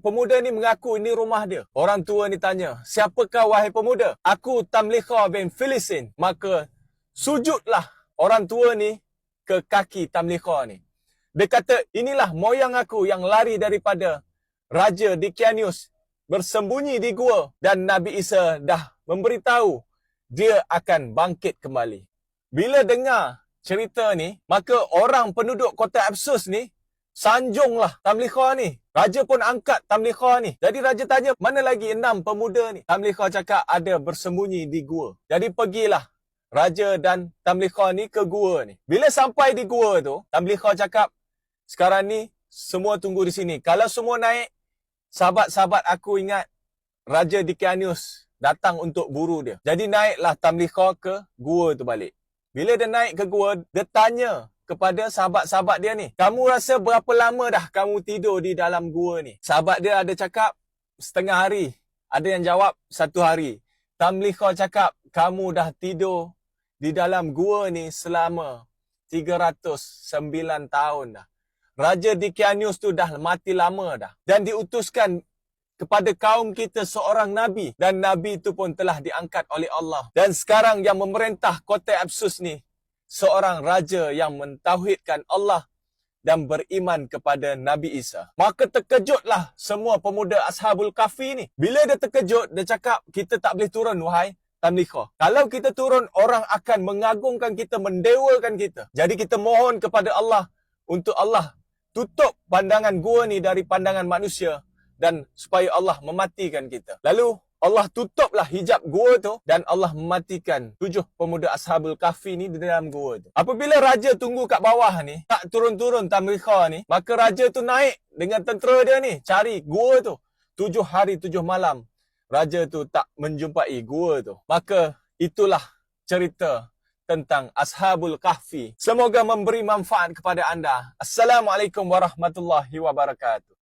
pemuda ni mengaku ini rumah dia. Orang tua ni tanya, siapakah wahai pemuda? Aku Tamliha bin Filistin. Maka sujudlah orang tua ni ke kaki Tamliha ni. Dia kata, inilah moyang aku yang lari daripada Raja Dicanius bersembunyi di gua, dan Nabi Isa dah memberitahu dia akan bangkit kembali. Bila dengar cerita ni, maka orang penduduk kota Ephesus ni sanjunglah Tamliha ni. Raja pun angkat Tamliha ni. Jadi raja tanya, mana lagi 6 pemuda ni? Tamliha cakap ada bersembunyi di gua. Jadi pergilah raja dan Tamliha ni ke gua ni. Bila sampai di gua tu, Tamliha cakap, sekarang ni semua tunggu di sini. Kalau semua naik, sahabat-sahabat aku ingat Raja Dicanius datang untuk buru dia. Jadi naiklah Tamliha ke gua tu balik. Bila dia naik ke gua, dia tanya kepada sahabat-sahabat dia ni, kamu rasa berapa lama dah kamu tidur di dalam gua ni? Sahabat dia ada cakap setengah hari. Ada yang jawab 1 hari. Tamliha cakap, kamu dah tidur di dalam gua ni selama 309 tahun dah. Raja Dicanius tu dah mati lama dah. Dan diutuskan kepada kaum kita seorang Nabi. Dan Nabi itu pun telah diangkat oleh Allah. Dan sekarang yang memerintah kota Ephesus ni, seorang raja yang mentauhidkan Allah dan beriman kepada Nabi Isa. Maka terkejutlah semua pemuda Ashabul Kahfi ni. Bila dia terkejut, dia cakap, kita tak boleh turun wahai Tamliha. Kalau kita turun, orang akan mengagungkan kita, mendewakan kita. Jadi kita mohon kepada Allah, untuk Allah tutup pandangan gua ni dari pandangan manusia, dan supaya Allah mematikan kita. Lalu Allah tutuplah hijab gua tu, dan Allah mematikan 7 pemuda Ashabul Kahfi ni di dalam gua tu. Apabila raja tunggu kat bawah ni, tak turun-turun Tamliha ni, maka raja tu naik dengan tentera dia ni, cari gua tu. 7 hari 7 malam, raja tu tak menjumpai gua tu. Maka itulah cerita tentang Ashabul Kahfi. Semoga memberi manfaat kepada anda. Assalamualaikum warahmatullahi wabarakatuh.